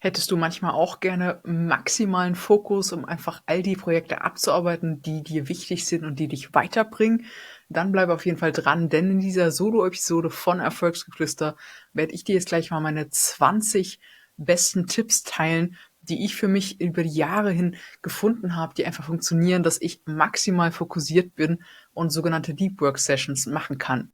Hättest du manchmal auch gerne maximalen Fokus, um einfach all die Projekte abzuarbeiten, die dir wichtig sind und die dich weiterbringen? Dann bleib auf jeden Fall dran, denn in dieser Solo-Episode von Erfolgsgeflüster werde ich dir jetzt gleich mal meine 20 besten Tipps teilen, die ich für mich über die Jahre hin gefunden habe, die einfach funktionieren, dass ich maximal fokussiert bin und sogenannte Deep Work Sessions machen kann.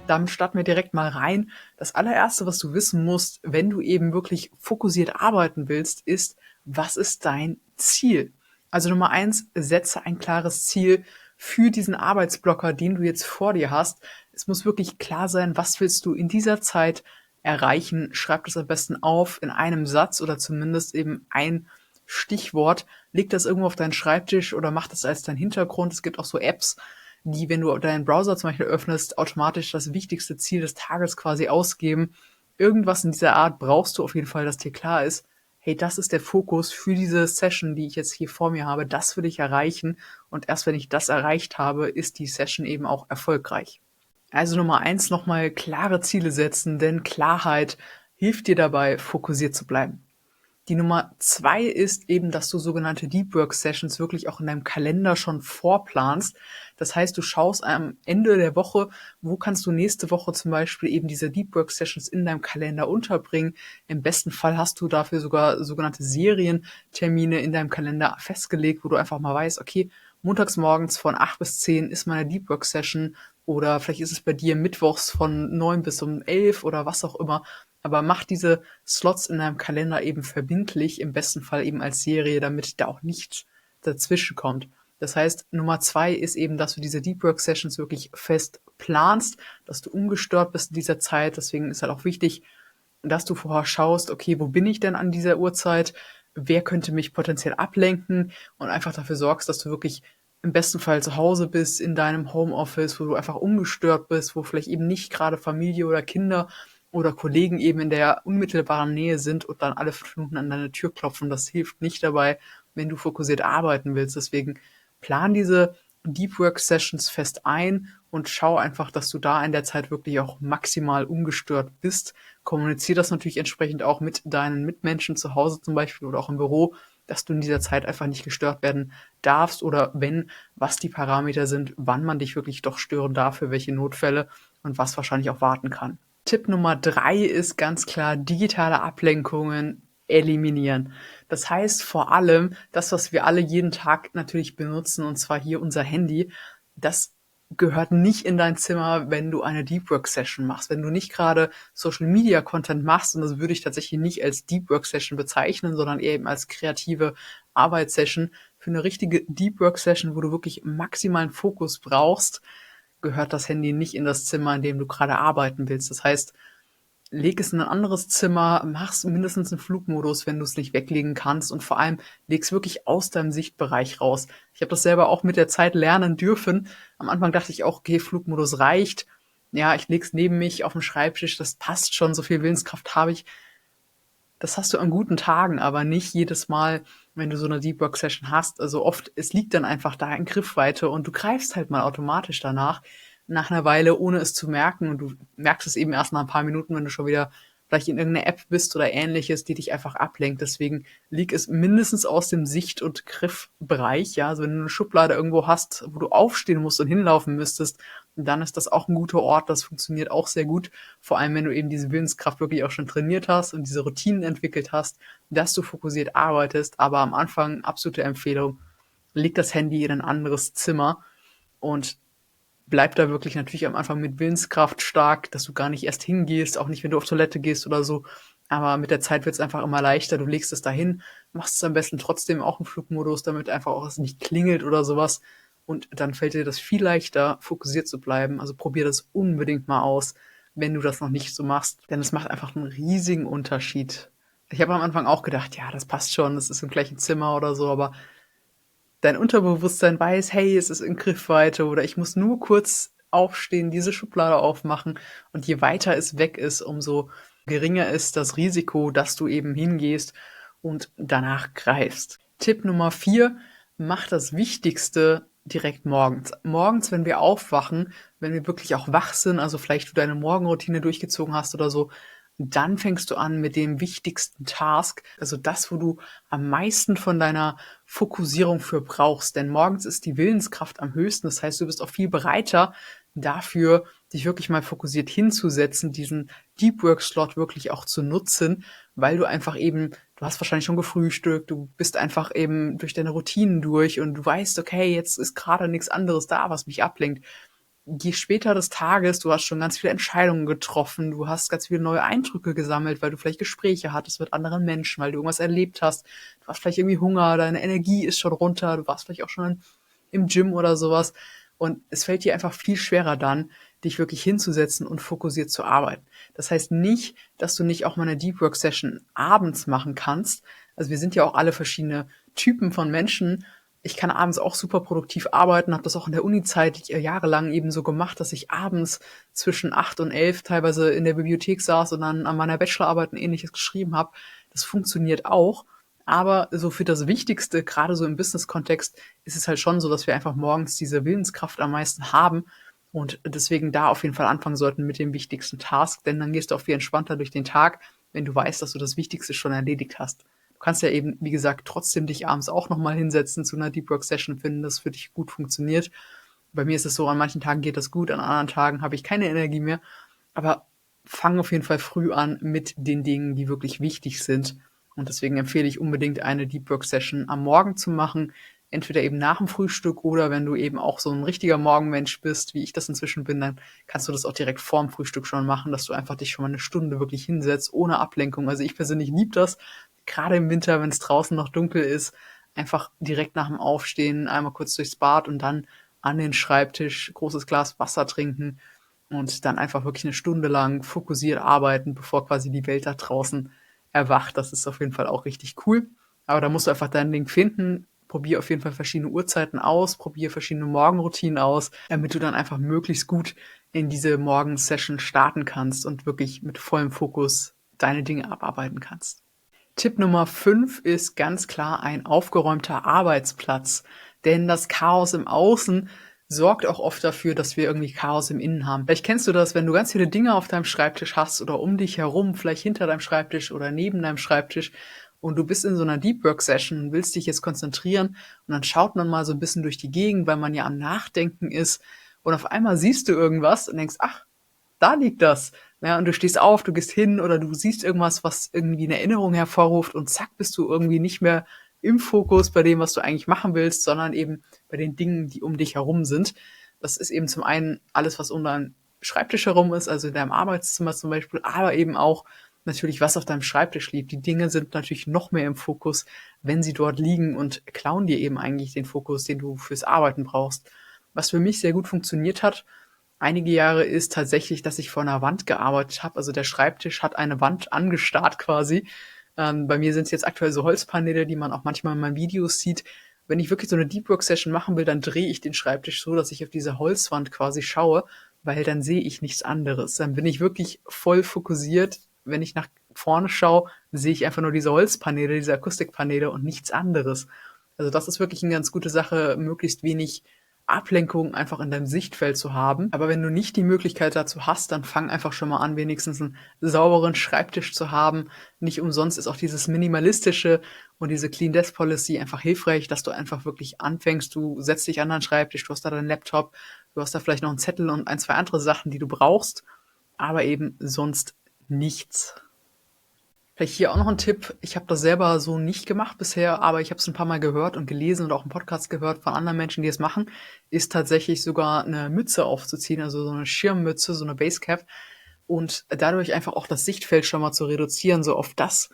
Dann starten wir direkt mal rein. Das allererste, was du wissen musst, wenn du eben wirklich fokussiert arbeiten willst, ist, was ist dein Ziel? Also Nummer eins, setze ein klares Ziel für diesen Arbeitsblocker, den du jetzt vor dir hast. Es muss wirklich klar sein, was willst du in dieser Zeit erreichen? Schreib das am besten auf in einem Satz oder zumindest eben ein Stichwort. Leg das irgendwo auf deinen Schreibtisch oder mach das als dein Hintergrund. Es gibt auch so Apps, die, wenn du deinen Browser zum Beispiel öffnest, automatisch das wichtigste Ziel des Tages quasi ausgeben. Irgendwas in dieser Art brauchst du auf jeden Fall, dass dir klar ist, hey, das ist der Fokus für diese Session, die ich jetzt hier vor mir habe, das will ich erreichen. Und erst wenn ich das erreicht habe, ist die Session eben auch erfolgreich. Also Nummer eins, nochmal klare Ziele setzen, denn Klarheit hilft dir dabei, fokussiert zu bleiben. Die Nummer zwei ist eben, dass du sogenannte Deep Work Sessions wirklich auch in deinem Kalender schon vorplanst. Das heißt, du schaust am Ende der Woche, wo kannst du nächste Woche zum Beispiel eben diese Deep Work Sessions in deinem Kalender unterbringen. Im besten Fall hast du dafür sogar sogenannte Serientermine in deinem Kalender festgelegt, wo du einfach mal weißt, okay, montags morgens von 8 bis 10 ist meine Deep Work Session oder vielleicht ist es bei dir mittwochs von 9 bis um 11 oder was auch immer. Aber mach diese Slots in deinem Kalender eben verbindlich, im besten Fall eben als Serie, damit da auch nichts dazwischen kommt. Das heißt, Nummer zwei ist eben, dass du diese Deep Work Sessions wirklich fest planst, dass du ungestört bist in dieser Zeit. Deswegen ist halt auch wichtig, dass du vorher schaust, okay, wo bin ich denn an dieser Uhrzeit? Wer könnte mich potenziell ablenken? Und einfach dafür sorgst, dass du wirklich im besten Fall zu Hause bist, in deinem Homeoffice, wo du einfach ungestört bist, wo vielleicht eben nicht gerade Familie oder Kinder oder Kollegen eben in der unmittelbaren Nähe sind und dann alle 5 Minuten an deine Tür klopfen. Das hilft nicht dabei, wenn du fokussiert arbeiten willst. Deswegen plan diese Deep Work Sessions fest ein und schau einfach, dass du da in der Zeit wirklich auch maximal ungestört bist. Kommunizier das natürlich entsprechend auch mit deinen Mitmenschen zu Hause zum Beispiel oder auch im Büro, dass du in dieser Zeit einfach nicht gestört werden darfst oder wenn, was die Parameter sind, wann man dich wirklich doch stören darf, für welche Notfälle und was wahrscheinlich auch warten kann. Tipp Nummer drei ist ganz klar digitale Ablenkungen eliminieren. Das heißt vor allem, das, was wir alle jeden Tag natürlich benutzen, und zwar hier unser Handy, das gehört nicht in dein Zimmer, wenn du eine Deep Work Session machst. Wenn du nicht gerade Social Media Content machst, und das würde ich tatsächlich nicht als Deep Work Session bezeichnen, sondern eben als kreative Arbeitssession, für eine richtige Deep Work Session, wo du wirklich maximalen Fokus brauchst, gehört das Handy nicht in das Zimmer, in dem du gerade arbeiten willst. Das heißt, leg es in ein anderes Zimmer, mach's mindestens in Flugmodus, wenn du es nicht weglegen kannst und vor allem leg's wirklich aus deinem Sichtbereich raus. Ich habe das selber auch mit der Zeit lernen dürfen. Am Anfang dachte ich auch, okay, Flugmodus reicht. Ja, ich leg's neben mich auf dem Schreibtisch, das passt schon, so viel Willenskraft habe ich. Das hast du an guten Tagen, aber nicht jedes Mal, wenn du so eine Deep Work Session hast. Also oft, es liegt dann einfach da in Griffweite und du greifst halt mal automatisch danach, nach einer Weile, ohne es zu merken. Und du merkst es eben erst nach ein paar Minuten, wenn du schon wieder vielleicht in irgendeiner App bist oder ähnliches, die dich einfach ablenkt. Deswegen leg es mindestens aus dem Sicht- und Griffbereich. Ja, also wenn du eine Schublade irgendwo hast, wo du aufstehen musst und hinlaufen müsstest, dann ist das auch ein guter Ort. Das funktioniert auch sehr gut. Vor allem, wenn du eben diese Willenskraft wirklich auch schon trainiert hast und diese Routinen entwickelt hast, dass du fokussiert arbeitest. Aber am Anfang absolute Empfehlung, leg das Handy in ein anderes Zimmer und bleib da wirklich natürlich am Anfang mit Willenskraft stark, dass du gar nicht erst hingehst, auch nicht, wenn du auf Toilette gehst oder so. Aber mit der Zeit wird es einfach immer leichter. Du legst es dahin, machst es am besten trotzdem auch im Flugmodus, damit einfach auch es nicht klingelt oder sowas. Und dann fällt dir das viel leichter, fokussiert zu bleiben. Also probier das unbedingt mal aus, wenn du das noch nicht so machst. Denn es macht einfach einen riesigen Unterschied. Ich habe am Anfang auch gedacht, ja, das passt schon, das ist im gleichen Zimmer oder so, aber dein Unterbewusstsein weiß, hey, es ist in Griffweite oder ich muss nur kurz aufstehen, diese Schublade aufmachen und je weiter es weg ist, umso geringer ist das Risiko, dass du eben hingehst und danach greifst. Tipp Nummer vier, mach das Wichtigste direkt morgens. Morgens, wenn wir aufwachen, wenn wir wirklich auch wach sind, also vielleicht du deine Morgenroutine durchgezogen hast oder so, dann fängst du an mit dem wichtigsten Task, also das, wo du am meisten von deiner Fokussierung für brauchst. Denn morgens ist die Willenskraft am höchsten. Das heißt, du bist auch viel bereiter dafür, dich wirklich mal fokussiert hinzusetzen, diesen Deep Work Slot wirklich auch zu nutzen, weil du einfach eben, du hast wahrscheinlich schon gefrühstückt, du bist einfach eben durch deine Routinen durch und du weißt, okay, jetzt ist gerade nichts anderes da, was mich ablenkt. Je später des Tages, du hast schon ganz viele Entscheidungen getroffen, du hast ganz viele neue Eindrücke gesammelt, weil du vielleicht Gespräche hattest mit anderen Menschen, weil du irgendwas erlebt hast. Du hast vielleicht irgendwie Hunger, deine Energie ist schon runter, du warst vielleicht auch schon im Gym oder sowas. Und es fällt dir einfach viel schwerer dann, dich wirklich hinzusetzen und fokussiert zu arbeiten. Das heißt nicht, dass du nicht auch mal eine Deep Work Session abends machen kannst. Also wir sind ja auch alle verschiedene Typen von Menschen. Ich kann abends auch super produktiv arbeiten, habe das auch in der Uni-Zeit jahrelang eben so gemacht, dass ich abends zwischen 8 und 11 teilweise in der Bibliothek saß und dann an meiner Bachelorarbeit und Ähnliches geschrieben habe. Das funktioniert auch. Aber so für das Wichtigste, gerade so im Business-Kontext, ist es halt schon so, dass wir einfach morgens diese Willenskraft am meisten haben und deswegen da auf jeden Fall anfangen sollten mit dem wichtigsten Task, denn dann gehst du auch viel entspannter durch den Tag, wenn du weißt, dass du das Wichtigste schon erledigt hast. Du kannst ja eben, wie gesagt, trotzdem dich abends auch nochmal hinsetzen zu einer Deep Work Session, finden, das für dich gut funktioniert. Bei mir ist es so, an manchen Tagen geht das gut, an anderen Tagen habe ich keine Energie mehr. Aber fang auf jeden Fall früh an mit den Dingen, die wirklich wichtig sind. Und deswegen empfehle ich unbedingt eine Deep Work Session am Morgen zu machen. Entweder eben nach dem Frühstück oder wenn du eben auch so ein richtiger Morgenmensch bist, wie ich das inzwischen bin, dann kannst du das auch direkt vorm Frühstück schon machen, dass du einfach dich schon mal eine Stunde wirklich hinsetzt, ohne Ablenkung. Also ich persönlich liebe das, gerade im Winter, wenn es draußen noch dunkel ist, einfach direkt nach dem Aufstehen einmal kurz durchs Bad und dann an den Schreibtisch, großes Glas Wasser trinken und dann einfach wirklich eine Stunde lang fokussiert arbeiten, bevor quasi die Welt da draußen erwacht. Das ist auf jeden Fall auch richtig cool. Aber da musst du einfach dein Ding finden. Probier auf jeden Fall verschiedene Uhrzeiten aus, probier verschiedene Morgenroutinen aus, damit du dann einfach möglichst gut in diese Morgensession starten kannst und wirklich mit vollem Fokus deine Dinge abarbeiten kannst. Tipp Nummer 5 ist ganz klar ein aufgeräumter Arbeitsplatz. Denn das Chaos im Außen sorgt auch oft dafür, dass wir irgendwie Chaos im Innen haben. Vielleicht kennst du das, wenn du ganz viele Dinge auf deinem Schreibtisch hast oder um dich herum, vielleicht hinter deinem Schreibtisch oder neben deinem Schreibtisch und du bist in so einer Deep Work Session und willst dich jetzt konzentrieren und dann schaut man mal so ein bisschen durch die Gegend, weil man ja am Nachdenken ist und auf einmal siehst du irgendwas und denkst, ach, da liegt das. Ja, und du stehst auf, du gehst hin oder du siehst irgendwas, was irgendwie eine Erinnerung hervorruft und zack, bist du irgendwie nicht mehr im Fokus bei dem, was du eigentlich machen willst, sondern eben bei den Dingen, die um dich herum sind. Das ist eben zum einen alles, was um deinen Schreibtisch herum ist, also in deinem Arbeitszimmer zum Beispiel, aber eben auch natürlich, was auf deinem Schreibtisch liegt. Die Dinge sind natürlich noch mehr im Fokus, wenn sie dort liegen und klauen dir eben eigentlich den Fokus, den du fürs Arbeiten brauchst. Was für mich sehr gut funktioniert hat, einige Jahre ist tatsächlich, dass ich vor einer Wand gearbeitet habe. Also der Schreibtisch hat eine Wand angestarrt quasi. Bei mir sind es jetzt aktuell so Holzpaneele, die man auch manchmal in meinen Videos sieht. Wenn ich wirklich so eine Deep Work Session machen will, dann drehe ich den Schreibtisch so, dass ich auf diese Holzwand quasi schaue, weil dann sehe ich nichts anderes. Dann bin ich wirklich voll fokussiert. Wenn ich nach vorne schaue, sehe ich einfach nur diese Holzpaneele, diese Akustikpaneele und nichts anderes. Also das ist wirklich eine ganz gute Sache, möglichst wenig Ablenkung einfach in deinem Sichtfeld zu haben. Aber wenn du nicht die Möglichkeit dazu hast, dann fang einfach schon mal an, wenigstens einen sauberen Schreibtisch zu haben. Nicht umsonst ist auch dieses Minimalistische und diese Clean Desk Policy einfach hilfreich, dass du einfach wirklich anfängst, du setzt dich an deinen Schreibtisch, du hast da deinen Laptop, du hast da vielleicht noch einen Zettel und ein, zwei andere Sachen, die du brauchst, aber eben sonst nichts. Vielleicht hier auch noch ein Tipp. Ich habe das selber so nicht gemacht bisher, aber ich habe es ein paar Mal gehört und gelesen und auch im Podcast gehört von anderen Menschen, die es machen, ist tatsächlich sogar eine Mütze aufzuziehen, also so eine Schirmmütze, so eine Basecap und dadurch einfach auch das Sichtfeld schon mal zu reduzieren, so auf das,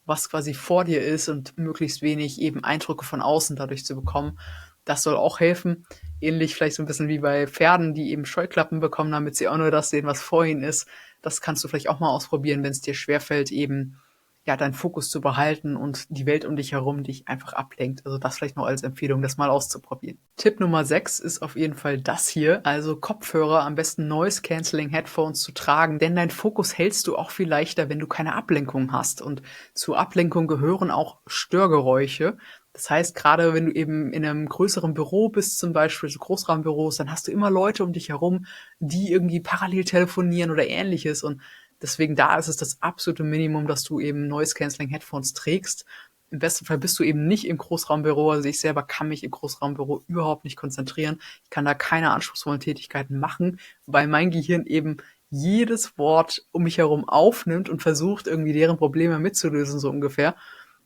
was quasi vor dir ist und möglichst wenig eben Eindrücke von außen dadurch zu bekommen. Das soll auch helfen. Ähnlich vielleicht so ein bisschen wie bei Pferden, die eben Scheuklappen bekommen, damit sie auch nur das sehen, was vor ihnen ist. Das kannst du vielleicht auch mal ausprobieren, wenn es dir schwerfällt, eben ja, deinen Fokus zu behalten und die Welt um dich herum dich einfach ablenkt. Also das vielleicht noch als Empfehlung, das mal auszuprobieren. Tipp Nummer 6 ist auf jeden Fall das hier, also Kopfhörer, am besten Noise Cancelling Headphones zu tragen, denn deinen Fokus hältst du auch viel leichter, wenn du keine Ablenkung hast. Und zur Ablenkung gehören auch Störgeräusche. Das heißt, gerade wenn du eben in einem größeren Büro bist, zum Beispiel so Großraumbüros, dann hast du immer Leute um dich herum, die irgendwie parallel telefonieren oder Ähnliches. Und deswegen da ist es das absolute Minimum, dass du eben Noise Cancelling Headphones trägst. Im besten Fall bist du eben nicht im Großraumbüro. Also ich selber kann mich im Großraumbüro überhaupt nicht konzentrieren. Ich kann da keine anspruchsvollen Tätigkeiten machen, weil mein Gehirn eben jedes Wort um mich herum aufnimmt und versucht, irgendwie deren Probleme mitzulösen, so ungefähr.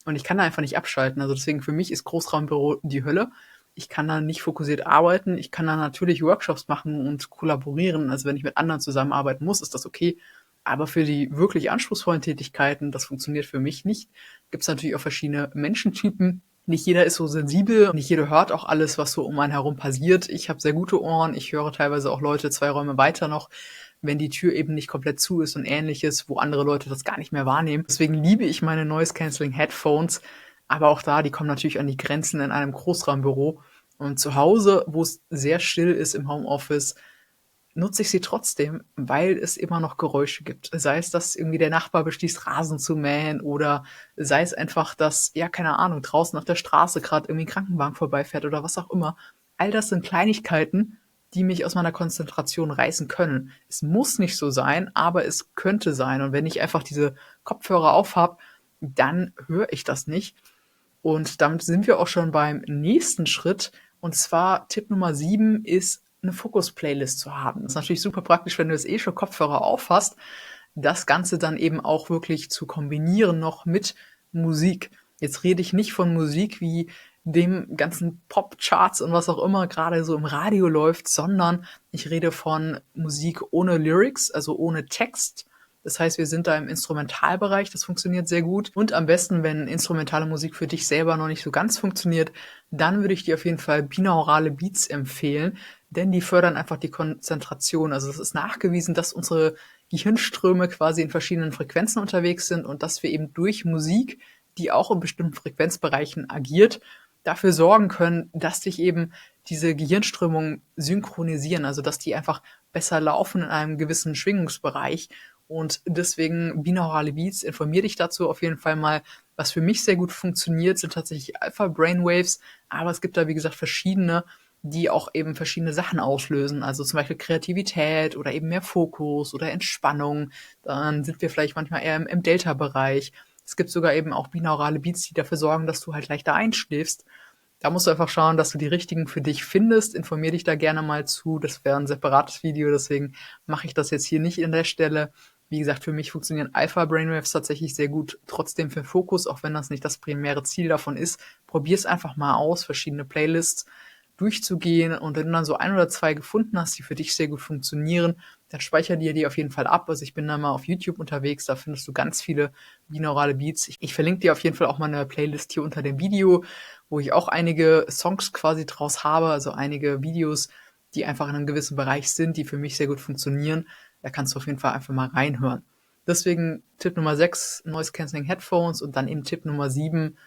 Und ich kann da einfach nicht abschalten. Also deswegen für mich ist Großraumbüro die Hölle. Ich kann da nicht fokussiert arbeiten. Ich kann da natürlich Workshops machen und kollaborieren. Also wenn ich mit anderen zusammenarbeiten muss, ist das okay. Aber für die wirklich anspruchsvollen Tätigkeiten, das funktioniert für mich nicht. Gibt es natürlich auch verschiedene Menschentypen. Nicht jeder ist so sensibel, nicht jeder hört auch alles, was so um einen herum passiert. Ich habe sehr gute Ohren, ich höre teilweise auch Leute 2 Räume weiter noch, wenn die Tür eben nicht komplett zu ist und Ähnliches, wo andere Leute das gar nicht mehr wahrnehmen. Deswegen liebe ich meine Noise Cancelling Headphones, aber auch da, die kommen natürlich an die Grenzen in einem Großraumbüro. Und zu Hause, wo es sehr still ist im Homeoffice, nutze ich sie trotzdem, weil es immer noch Geräusche gibt. Sei es, dass irgendwie der Nachbar beschließt, Rasen zu mähen oder sei es einfach, dass, ja, keine Ahnung, draußen auf der Straße gerade irgendwie ein Krankenwagen vorbeifährt oder was auch immer. All das sind Kleinigkeiten, die mich aus meiner Konzentration reißen können. Es muss nicht so sein, aber es könnte sein. Und wenn ich einfach diese Kopfhörer aufhab, dann höre ich das nicht. Und damit sind wir auch schon beim nächsten Schritt. Und zwar Tipp Nummer 7 ist, eine Fokus-Playlist zu haben. Das ist natürlich super praktisch, wenn du jetzt schon Kopfhörer auf hast, das Ganze dann eben auch wirklich zu kombinieren noch mit Musik. Jetzt rede ich nicht von Musik wie dem ganzen Pop-Charts und was auch immer gerade so im Radio läuft, sondern ich rede von Musik ohne Lyrics, also ohne Text. Das heißt, wir sind da im Instrumentalbereich, das funktioniert sehr gut. Und am besten, wenn instrumentale Musik für dich selber noch nicht so ganz funktioniert, dann würde ich dir auf jeden Fall binaurale Beats empfehlen, denn die fördern einfach die Konzentration. Also es ist nachgewiesen, dass unsere Gehirnströme quasi in verschiedenen Frequenzen unterwegs sind und dass wir eben durch Musik, die auch in bestimmten Frequenzbereichen agiert, dafür sorgen können, dass sich eben diese Gehirnströmungen synchronisieren, also dass die einfach besser laufen in einem gewissen Schwingungsbereich. Und deswegen binaurale Beats, informier dich dazu auf jeden Fall mal. Was für mich sehr gut funktioniert, sind tatsächlich Alpha-Brainwaves, aber es gibt da, wie gesagt, verschiedene, die auch eben verschiedene Sachen auslösen. Also zum Beispiel Kreativität oder eben mehr Fokus oder Entspannung. Dann sind wir vielleicht manchmal eher im Delta-Bereich. Es gibt sogar eben auch binaurale Beats, die dafür sorgen, dass du halt leichter einschläfst. Da musst du einfach schauen, dass du die richtigen für dich findest. Informier dich da gerne mal zu. Das wäre ein separates Video, deswegen mache ich das jetzt hier nicht an der Stelle. Wie gesagt, für mich funktionieren Alpha-Brainwaves tatsächlich sehr gut, trotzdem für Fokus, auch wenn das nicht das primäre Ziel davon ist. Probier es einfach mal aus, verschiedene Playlists durchzugehen und wenn du dann so 1 oder 2 gefunden hast, die für dich sehr gut funktionieren, dann speicher dir die auf jeden Fall ab. Also ich bin da mal auf YouTube unterwegs, da findest du ganz viele binaurale Beats. Ich verlinke dir auf jeden Fall auch mal eine Playlist hier unter dem Video, wo ich auch einige Songs quasi draus habe, also einige Videos, die einfach in einem gewissen Bereich sind, die für mich sehr gut funktionieren. Da kannst du auf jeden Fall einfach mal reinhören. Deswegen Tipp Nummer 6, Noise Cancelling Headphones und dann eben Tipp Nummer 7,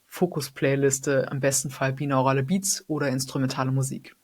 Fokus-Playliste, am besten Fall binaurale Beats oder instrumentale Musik.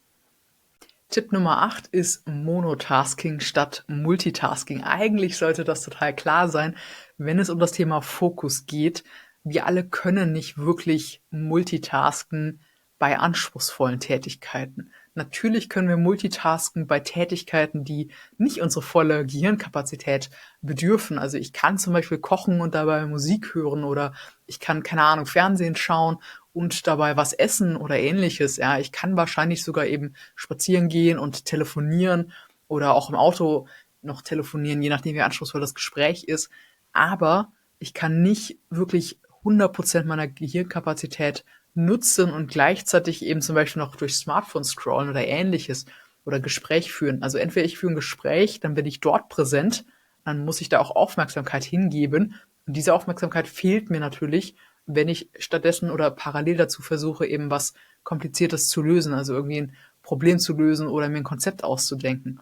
Tipp Nummer 8 ist Monotasking statt Multitasking. Eigentlich sollte das total klar sein, wenn es um das Thema Fokus geht. Wir alle können nicht wirklich multitasken bei anspruchsvollen Tätigkeiten. Natürlich können wir multitasken bei Tätigkeiten, die nicht unsere volle Gehirnkapazität bedürfen. Also ich kann zum Beispiel kochen und dabei Musik hören oder ich kann, keine Ahnung, Fernsehen schauen und dabei was essen oder ähnliches. Ja, ich kann wahrscheinlich sogar eben spazieren gehen und telefonieren oder auch im Auto noch telefonieren, je nachdem wie anspruchsvoll das Gespräch ist. Aber ich kann nicht wirklich 100% meiner Gehirnkapazität nutzen und gleichzeitig eben zum Beispiel noch durch Smartphone scrollen oder ähnliches oder Gespräch führen. Also entweder ich führe ein Gespräch, dann bin ich dort präsent, dann muss ich da auch Aufmerksamkeit hingeben. Und diese Aufmerksamkeit fehlt mir natürlich, wenn ich stattdessen oder parallel dazu versuche, eben was Kompliziertes zu lösen, also irgendwie ein Problem zu lösen oder mir ein Konzept auszudenken.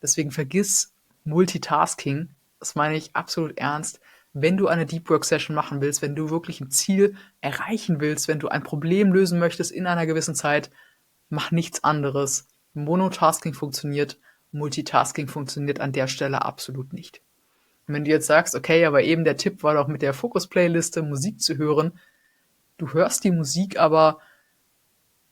Deswegen vergiss Multitasking. Das meine ich absolut ernst. Wenn du eine Deep Work Session machen willst, wenn du wirklich ein Ziel erreichen willst, wenn du ein Problem lösen möchtest in einer gewissen Zeit, mach nichts anderes. Monotasking funktioniert, Multitasking funktioniert an der Stelle absolut nicht. Und wenn du jetzt sagst, okay, aber eben der Tipp war doch mit der Fokus-Playliste Musik zu hören, du hörst die Musik, aber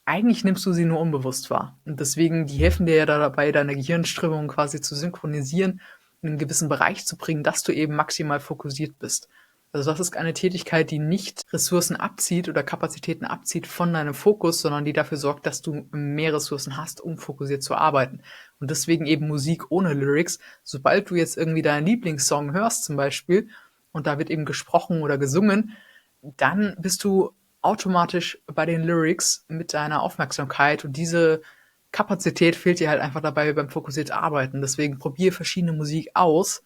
eigentlich nimmst du sie nur unbewusst wahr. Und deswegen, die helfen dir ja da dabei, deine Gehirnströmung quasi zu synchronisieren, in einen gewissen Bereich zu bringen, dass du eben maximal fokussiert bist. Also das ist eine Tätigkeit, die nicht Ressourcen abzieht oder Kapazitäten abzieht von deinem Fokus, sondern die dafür sorgt, dass du mehr Ressourcen hast, um fokussiert zu arbeiten. Und deswegen eben Musik ohne Lyrics. Sobald du jetzt irgendwie deinen Lieblingssong hörst zum Beispiel und da wird eben gesprochen oder gesungen, dann bist du automatisch bei den Lyrics mit deiner Aufmerksamkeit und diese Kapazität fehlt dir halt einfach dabei beim fokussiert Arbeiten. Deswegen probier verschiedene Musik aus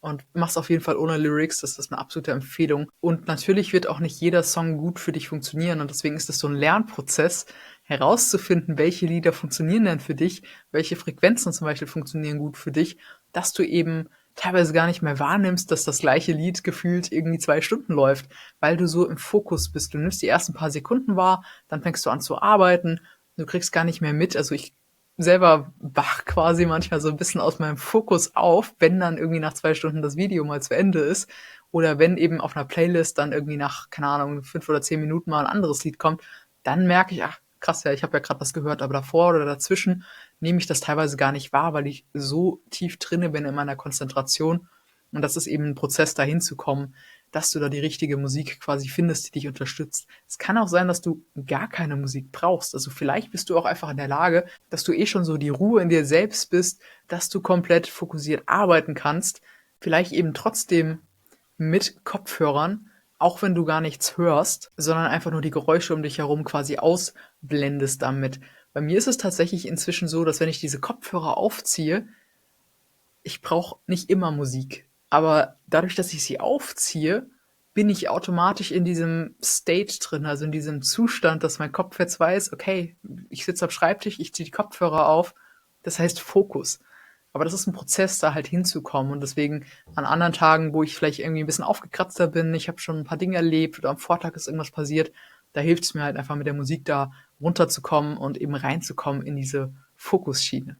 und mach's auf jeden Fall ohne Lyrics. Das ist eine absolute Empfehlung. Und natürlich wird auch nicht jeder Song gut für dich funktionieren und deswegen ist es so ein Lernprozess, herauszufinden, welche Lieder funktionieren denn für dich, welche Frequenzen zum Beispiel funktionieren gut für dich, dass du eben teilweise gar nicht mehr wahrnimmst, dass das gleiche Lied gefühlt irgendwie 2 Stunden läuft, weil du so im Fokus bist. Du nimmst die ersten paar Sekunden wahr, dann fängst du an zu arbeiten, du kriegst gar nicht mehr mit. Also ich selber wach quasi manchmal so ein bisschen aus meinem Fokus auf, wenn dann irgendwie nach 2 Stunden das Video mal zu Ende ist oder wenn eben auf einer Playlist dann irgendwie nach, keine Ahnung, 5 oder 10 Minuten mal ein anderes Lied kommt, dann merke ich, ach krass, ja, ich habe ja gerade was gehört, aber davor oder dazwischen nehme ich das teilweise gar nicht wahr, weil ich so tief drinne bin in meiner Konzentration. Und das ist eben ein Prozess, dahin zu kommen, dass du da die richtige Musik quasi findest, die dich unterstützt. Es kann auch sein, dass du gar keine Musik brauchst. Also vielleicht bist du auch einfach in der Lage, dass du schon so die Ruhe in dir selbst bist, dass du komplett fokussiert arbeiten kannst. Vielleicht eben trotzdem mit Kopfhörern, auch wenn du gar nichts hörst, sondern einfach nur die Geräusche um dich herum quasi ausblendest damit. Bei mir ist es tatsächlich inzwischen so, dass wenn ich diese Kopfhörer aufziehe, ich brauche nicht immer Musik. Aber dadurch, dass ich sie aufziehe, bin ich automatisch in diesem State drin, also in diesem Zustand, dass mein Kopf jetzt weiß, okay, ich sitze am Schreibtisch, ich ziehe die Kopfhörer auf. Das heißt Fokus. Aber das ist ein Prozess, da halt hinzukommen. Und deswegen an anderen Tagen, wo ich vielleicht irgendwie ein bisschen aufgekratzter bin, ich habe schon ein paar Dinge erlebt oder am Vortag ist irgendwas passiert, da hilft es mir halt einfach mit der Musik da runterzukommen und eben reinzukommen in diese Fokusschiene.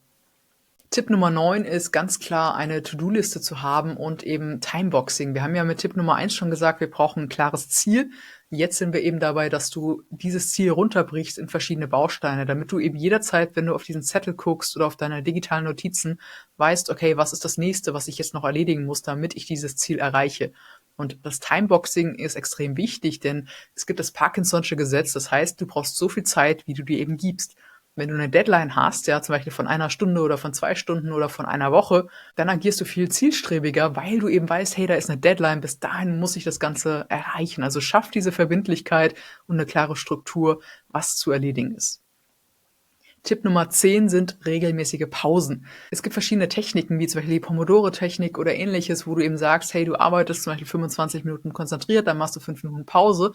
Tipp Nummer 9 ist ganz klar, eine To-Do-Liste zu haben und eben Timeboxing. Wir haben ja mit Tipp Nummer 1 schon gesagt, wir brauchen ein klares Ziel. Jetzt sind wir eben dabei, dass du dieses Ziel runterbrichst in verschiedene Bausteine, damit du eben jederzeit, wenn du auf diesen Zettel guckst oder auf deine digitalen Notizen, weißt, okay, was ist das nächste, was ich jetzt noch erledigen muss, damit ich dieses Ziel erreiche. Und das Timeboxing ist extrem wichtig, denn es gibt das Parkinson'sche Gesetz, das heißt, du brauchst so viel Zeit, wie du dir eben gibst. Wenn du eine Deadline hast, ja, zum Beispiel von 1 Stunde oder von 2 Stunden oder von einer Woche, dann agierst du viel zielstrebiger, weil du eben weißt, hey, da ist eine Deadline, bis dahin muss ich das Ganze erreichen. Also schaff diese Verbindlichkeit und eine klare Struktur, was zu erledigen ist. Tipp Nummer 10 sind regelmäßige Pausen. Es gibt verschiedene Techniken, wie zum Beispiel die Pomodoro-Technik oder ähnliches, wo du eben sagst, hey, du arbeitest zum Beispiel 25 Minuten konzentriert, dann machst du 5 Minuten Pause.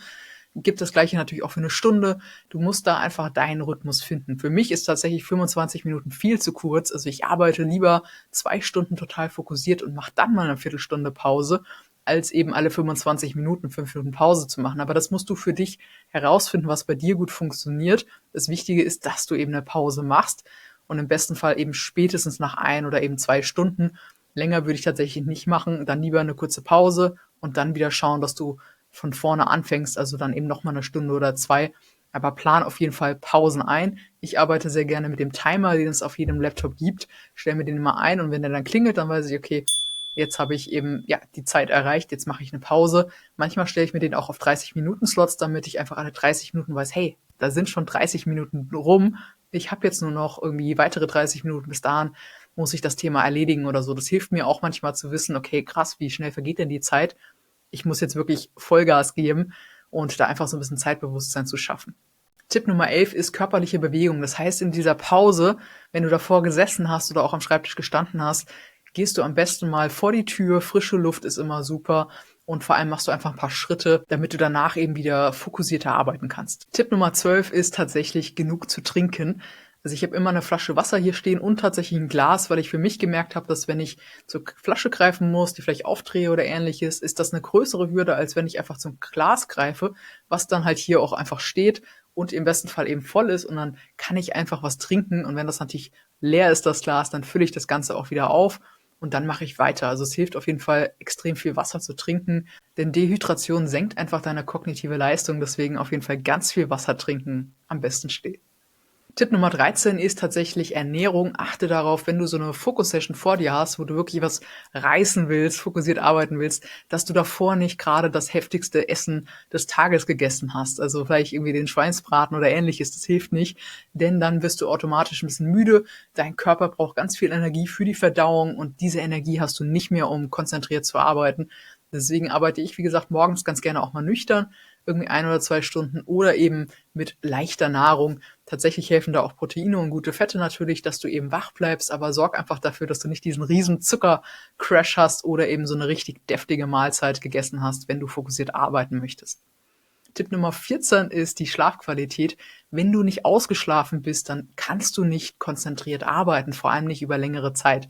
Gibt das Gleiche natürlich auch für eine Stunde. Du musst da einfach deinen Rhythmus finden. Für mich ist tatsächlich 25 Minuten viel zu kurz. Also ich arbeite lieber 2 Stunden total fokussiert und mache dann mal eine Viertelstunde Pause, als eben alle 25 Minuten 5 Minuten Pause zu machen. Aber das musst du für dich herausfinden, was bei dir gut funktioniert. Das Wichtige ist, dass du eben eine Pause machst und im besten Fall eben spätestens nach 1 oder eben 2 Stunden. Länger würde ich tatsächlich nicht machen. Dann lieber eine kurze Pause und dann wieder schauen, dass du von vorne anfängst, also dann eben noch mal eine Stunde oder 2. Aber plan auf jeden Fall Pausen ein. Ich arbeite sehr gerne mit dem Timer, den es auf jedem Laptop gibt. Stelle mir den immer ein und wenn der dann klingelt, dann weiß ich, okay, jetzt habe ich eben ja die Zeit erreicht, jetzt mache ich eine Pause. Manchmal stelle ich mir den auch auf 30 Minuten Slots, damit ich einfach alle 30 Minuten weiß, hey, da sind schon 30 Minuten rum. Ich habe jetzt nur noch irgendwie weitere 30 Minuten. Bis dahin muss ich das Thema erledigen oder so. Das hilft mir auch manchmal zu wissen, okay, krass, wie schnell vergeht denn die Zeit? Ich muss jetzt wirklich Vollgas geben und da einfach so ein bisschen Zeitbewusstsein zu schaffen. Tipp Nummer 11 ist körperliche Bewegung. Das heißt, in dieser Pause, wenn du davor gesessen hast oder auch am Schreibtisch gestanden hast, gehst du am besten mal vor die Tür. Frische Luft ist immer super. Und vor allem machst du einfach ein paar Schritte, damit du danach eben wieder fokussierter arbeiten kannst. Tipp Nummer 12 ist tatsächlich genug zu trinken. Also ich habe immer eine Flasche Wasser hier stehen und tatsächlich ein Glas, weil ich für mich gemerkt habe, dass wenn ich zur Flasche greifen muss, die vielleicht aufdrehe oder ähnliches, ist das eine größere Hürde, als wenn ich einfach zum Glas greife, was dann halt hier auch einfach steht und im besten Fall eben voll ist und dann kann ich einfach was trinken und wenn das natürlich leer ist, das Glas, dann fülle ich das Ganze auch wieder auf und dann mache ich weiter. Also es hilft auf jeden Fall, extrem viel Wasser zu trinken, denn Dehydration senkt einfach deine kognitive Leistung. Deswegen auf jeden Fall ganz viel Wasser trinken, am besten stehen. Tipp Nummer 13 ist tatsächlich Ernährung. Achte darauf, wenn du so eine Fokus-Session vor dir hast, wo du wirklich was reißen willst, fokussiert arbeiten willst, dass du davor nicht gerade das heftigste Essen des Tages gegessen hast. Also vielleicht irgendwie den Schweinsbraten oder ähnliches. Das hilft nicht, denn dann wirst du automatisch ein bisschen müde. Dein Körper braucht ganz viel Energie für die Verdauung und diese Energie hast du nicht mehr, um konzentriert zu arbeiten. Deswegen arbeite ich, wie gesagt, morgens ganz gerne auch mal nüchtern, irgendwie 1 oder 2 Stunden oder eben mit leichter Nahrung. Tatsächlich helfen da auch Proteine und gute Fette natürlich, dass du eben wach bleibst, aber sorg einfach dafür, dass du nicht diesen riesen Zuckercrash hast oder eben so eine richtig deftige Mahlzeit gegessen hast, wenn du fokussiert arbeiten möchtest. Tipp Nummer 14 ist die Schlafqualität. Wenn du nicht ausgeschlafen bist, dann kannst du nicht konzentriert arbeiten, vor allem nicht über längere Zeit.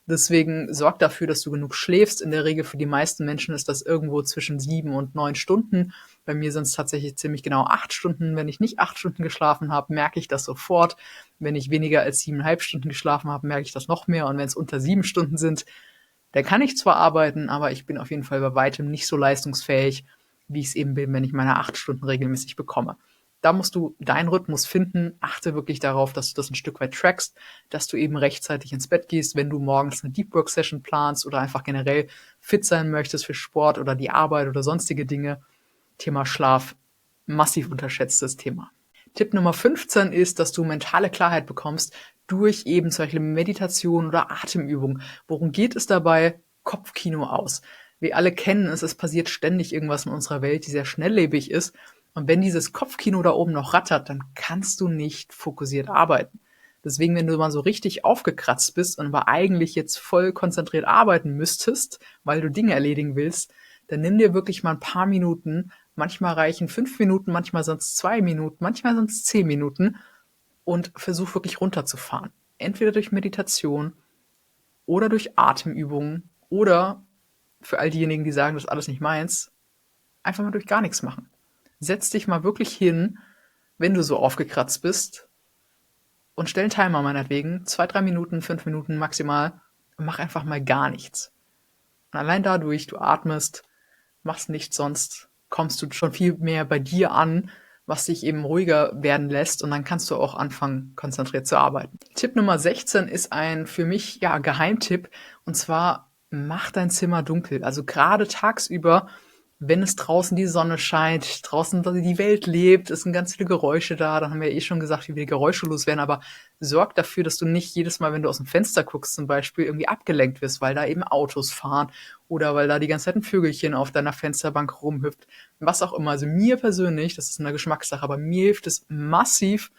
Deswegen sorg dafür, dass du genug schläfst. In der Regel für die meisten Menschen ist das irgendwo zwischen 7 und 9 Stunden. Bei mir sind es tatsächlich ziemlich genau 8 Stunden. Wenn ich nicht 8 Stunden geschlafen habe, merke ich das sofort. Wenn ich weniger als 7,5 Stunden geschlafen habe, merke ich das noch mehr. Und wenn es unter 7 Stunden sind, dann kann ich zwar arbeiten, aber ich bin auf jeden Fall bei weitem nicht so leistungsfähig, wie ich es eben bin, wenn ich meine 8 Stunden regelmäßig bekomme. Da musst du deinen Rhythmus finden. Achte wirklich darauf, dass du das ein Stück weit trackst, dass du eben rechtzeitig ins Bett gehst, wenn du morgens eine Deep Work Session planst oder einfach generell fit sein möchtest für Sport oder die Arbeit oder sonstige Dinge. Thema Schlaf, massiv unterschätztes Thema. Tipp Nummer 15 ist, dass du mentale Klarheit bekommst durch eben zum Beispiel Meditation oder Atemübung. Worum geht es dabei? Kopfkino aus. Wir alle kennen es, es passiert ständig irgendwas in unserer Welt, die sehr schnelllebig ist. Und wenn dieses Kopfkino da oben noch rattert, dann kannst du nicht fokussiert arbeiten. Deswegen, wenn du mal so richtig aufgekratzt bist und aber eigentlich jetzt voll konzentriert arbeiten müsstest, weil du Dinge erledigen willst, dann nimm dir wirklich mal ein paar Minuten. Manchmal reichen 5 Minuten, manchmal sind es 2 Minuten, manchmal sind es 10 Minuten und versuch wirklich runterzufahren. Entweder durch Meditation oder durch Atemübungen oder für all diejenigen, die sagen, das ist alles nicht meins, einfach mal durch gar nichts machen. Setz dich mal wirklich hin, wenn du so aufgekratzt bist und stell einen Timer meinetwegen, 2, 3 Minuten, 5 Minuten maximal und mach einfach mal gar nichts. Und allein dadurch, du atmest, machst nichts sonst, kommst du schon viel mehr bei dir an, was dich eben ruhiger werden lässt und dann kannst du auch anfangen, konzentriert zu arbeiten. Tipp Nummer 16 ist ein für mich Geheimtipp und zwar mach dein Zimmer dunkel. Also gerade tagsüber, wenn es draußen die Sonne scheint, draußen die Welt lebt, es sind ganz viele Geräusche da, dann haben wir schon gesagt, wie wir geräuschelos werden, aber sorg dafür, dass du nicht jedes Mal, wenn du aus dem Fenster guckst zum Beispiel, irgendwie abgelenkt wirst, weil da eben Autos fahren oder weil da die ganze Zeit ein Vögelchen auf deiner Fensterbank rumhüpft, was auch immer. Also mir persönlich, das ist eine Geschmackssache, aber mir hilft es massiv,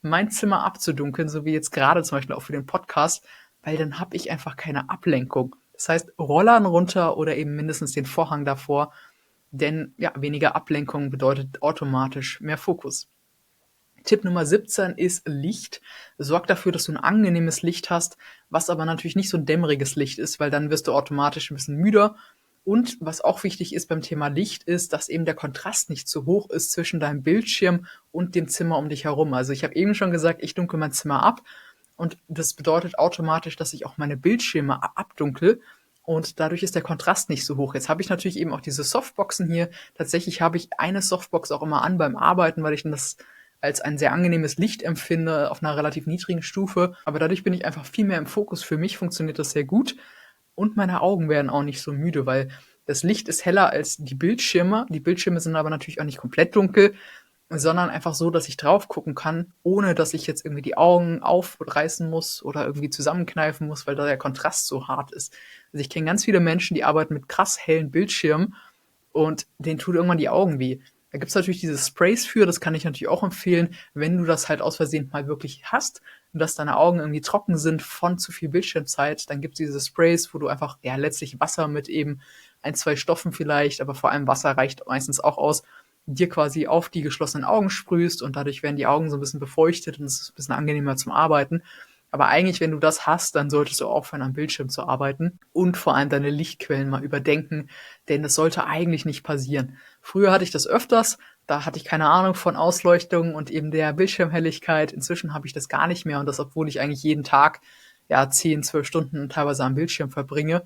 mein Zimmer abzudunkeln, so wie jetzt gerade zum Beispiel auch für den Podcast, weil dann habe ich einfach keine Ablenkung. Das heißt, Rollern runter oder eben mindestens den Vorhang davor, denn weniger Ablenkung bedeutet automatisch mehr Fokus. Tipp Nummer 17 ist Licht. Sorg dafür, dass du ein angenehmes Licht hast, was aber natürlich nicht so ein dämmeriges Licht ist, weil dann wirst du automatisch ein bisschen müder. Und was auch wichtig ist beim Thema Licht ist, dass eben der Kontrast nicht zu hoch ist zwischen deinem Bildschirm und dem Zimmer um dich herum. Also ich habe eben schon gesagt, ich dunkel mein Zimmer ab und das bedeutet automatisch, dass ich auch meine Bildschirme abdunkel. Und dadurch ist der Kontrast nicht so hoch. Jetzt habe ich natürlich eben auch diese Softboxen hier. Tatsächlich habe ich eine Softbox auch immer an beim Arbeiten, weil ich das als ein sehr angenehmes Licht empfinde auf einer relativ niedrigen Stufe. Aber dadurch bin ich einfach viel mehr im Fokus. Für mich funktioniert das sehr gut. Und meine Augen werden auch nicht so müde, weil das Licht ist heller als die Bildschirme. Die Bildschirme sind aber natürlich auch nicht komplett dunkel, sondern einfach so, dass ich drauf gucken kann, ohne dass ich jetzt irgendwie die Augen aufreißen muss oder irgendwie zusammenkneifen muss, weil da der Kontrast so hart ist. Also ich kenne ganz viele Menschen, die arbeiten mit krass hellen Bildschirmen und denen tut irgendwann die Augen weh. Da gibt's natürlich diese Sprays für, das kann ich natürlich auch empfehlen, wenn du das halt aus Versehen mal wirklich hast und dass deine Augen irgendwie trocken sind von zu viel Bildschirmzeit, dann gibt's diese Sprays, wo du einfach letztlich Wasser mit eben 1, 2 Stoffen vielleicht, aber vor allem Wasser reicht meistens auch aus, dir quasi auf die geschlossenen Augen sprühst und dadurch werden die Augen so ein bisschen befeuchtet und es ist ein bisschen angenehmer zum Arbeiten. Aber eigentlich, wenn du das hast, dann solltest du aufhören, am Bildschirm zu arbeiten und vor allem deine Lichtquellen mal überdenken, denn das sollte eigentlich nicht passieren. Früher hatte ich das öfters, da hatte ich keine Ahnung von Ausleuchtung und eben der Bildschirmhelligkeit. Inzwischen habe ich das gar nicht mehr und das, obwohl ich eigentlich jeden Tag ja 10, 12 Stunden teilweise am Bildschirm verbringe.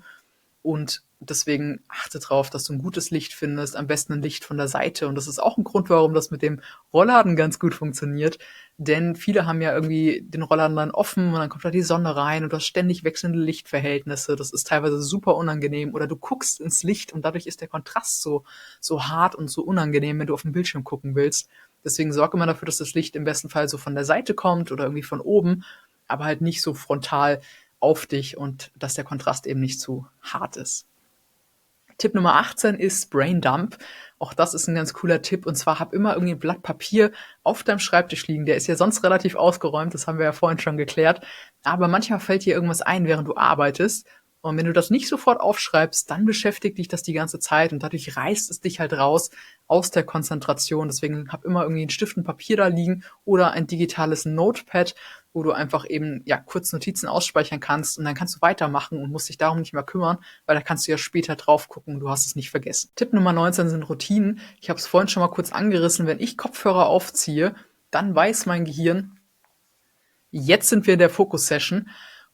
Und deswegen achte drauf, dass du ein gutes Licht findest, am besten ein Licht von der Seite. Und das ist auch ein Grund, warum das mit dem Rollladen ganz gut funktioniert. Denn viele haben ja irgendwie den Rollladen dann offen und dann kommt da die Sonne rein und du hast ständig wechselnde Lichtverhältnisse. Das ist teilweise super unangenehm. Oder du guckst ins Licht und dadurch ist der Kontrast so hart und so unangenehm, wenn du auf den Bildschirm gucken willst. Deswegen sorge immer dafür, dass das Licht im besten Fall so von der Seite kommt oder irgendwie von oben, aber halt nicht so frontal auf dich und dass der Kontrast eben nicht zu hart ist. Tipp Nummer 18 ist Brain Dump. Auch das ist ein ganz cooler Tipp. Und zwar hab immer irgendwie ein Blatt Papier auf deinem Schreibtisch liegen. Der ist ja sonst relativ ausgeräumt, das haben wir ja vorhin schon geklärt. Aber manchmal fällt dir irgendwas ein, während du arbeitest. Und wenn du das nicht sofort aufschreibst, dann beschäftigt dich das die ganze Zeit und dadurch reißt es dich halt raus aus der Konzentration. Deswegen hab immer irgendwie einen Stift und Papier da liegen oder ein digitales Notepad, wo du einfach eben ja kurz Notizen ausspeichern kannst und dann kannst du weitermachen und musst dich darum nicht mehr kümmern, weil da kannst du ja später drauf gucken, du hast es nicht vergessen. Tipp Nummer 19 sind Routinen. Ich habe es vorhin schon mal kurz angerissen. Wenn ich Kopfhörer aufziehe, dann weiß mein Gehirn, jetzt sind wir in der Fokus-Session.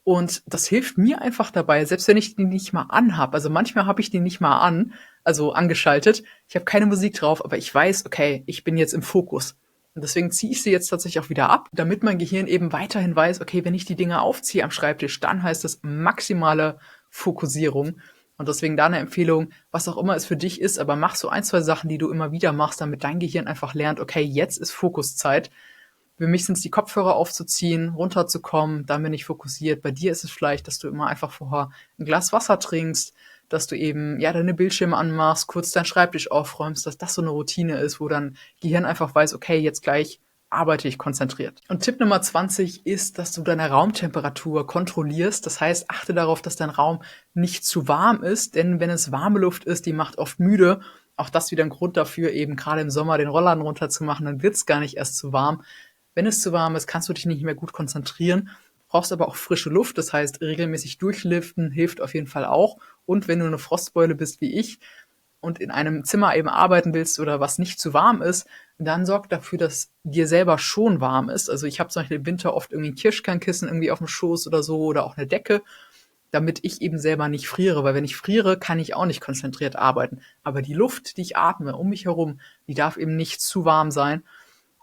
Und das hilft mir einfach dabei, selbst wenn ich die nicht mal anhab. Also manchmal habe ich die nicht mal an, also angeschaltet. Ich habe keine Musik drauf, aber ich weiß, okay, ich bin jetzt im Fokus. Und deswegen ziehe ich sie jetzt tatsächlich auch wieder ab, damit mein Gehirn eben weiterhin weiß, okay, wenn ich die Dinge aufziehe am Schreibtisch, dann heißt das maximale Fokussierung. Und deswegen da eine Empfehlung, was auch immer es für dich ist, aber mach so ein, zwei Sachen, die du immer wieder machst, damit dein Gehirn einfach lernt, okay, jetzt ist Fokuszeit. Für mich sind es die Kopfhörer aufzuziehen, runterzukommen, dann bin ich fokussiert. Bei dir ist es vielleicht, dass du immer einfach vorher ein Glas Wasser trinkst, dass du eben ja deine Bildschirme anmachst, kurz deinen Schreibtisch aufräumst, dass das so eine Routine ist, wo dein Gehirn einfach weiß, okay, jetzt gleich arbeite ich konzentriert. Und Tipp Nummer 20 ist, dass du deine Raumtemperatur kontrollierst. Das heißt, achte darauf, dass dein Raum nicht zu warm ist, denn wenn es warme Luft ist, die macht oft müde. Auch das wieder ein Grund dafür, eben gerade im Sommer den Rollladen runterzumachen, dann wird es gar nicht erst zu warm. Wenn es zu warm ist, kannst du dich nicht mehr gut konzentrieren, brauchst aber auch frische Luft, das heißt regelmäßig durchlüften hilft auf jeden Fall auch. Und wenn du eine Frostbeule bist wie ich und in einem Zimmer eben arbeiten willst oder was nicht zu warm ist, dann sorg dafür, dass dir selber schon warm ist. Also ich habe zum Beispiel im Winter oft irgendwie ein Kirschkernkissen irgendwie auf dem Schoß oder so oder auch eine Decke, damit ich eben selber nicht friere, weil wenn ich friere, kann ich auch nicht konzentriert arbeiten. Aber die Luft, die ich atme um mich herum, die darf eben nicht zu warm sein.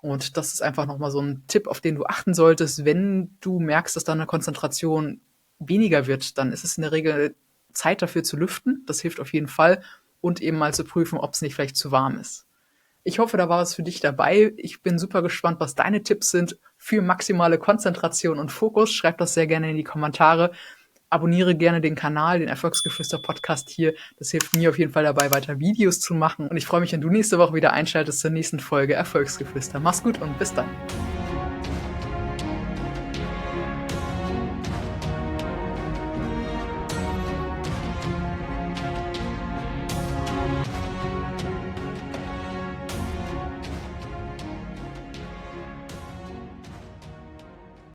Und das ist einfach nochmal so ein Tipp, auf den du achten solltest. Wenn du merkst, dass deine Konzentration weniger wird, dann ist es in der Regel Zeit dafür zu lüften. Das hilft auf jeden Fall. Und eben mal zu prüfen, ob es nicht vielleicht zu warm ist. Ich hoffe, da war was für dich dabei. Ich bin super gespannt, was deine Tipps sind für maximale Konzentration und Fokus. Schreib das sehr gerne in die Kommentare. Abonniere gerne den Kanal, den Erfolgsgeflüster-Podcast hier. Das hilft mir auf jeden Fall dabei, weiter Videos zu machen. Und ich freue mich, wenn du nächste Woche wieder einschaltest zur nächsten Folge Erfolgsgeflüster. Mach's gut und bis dann.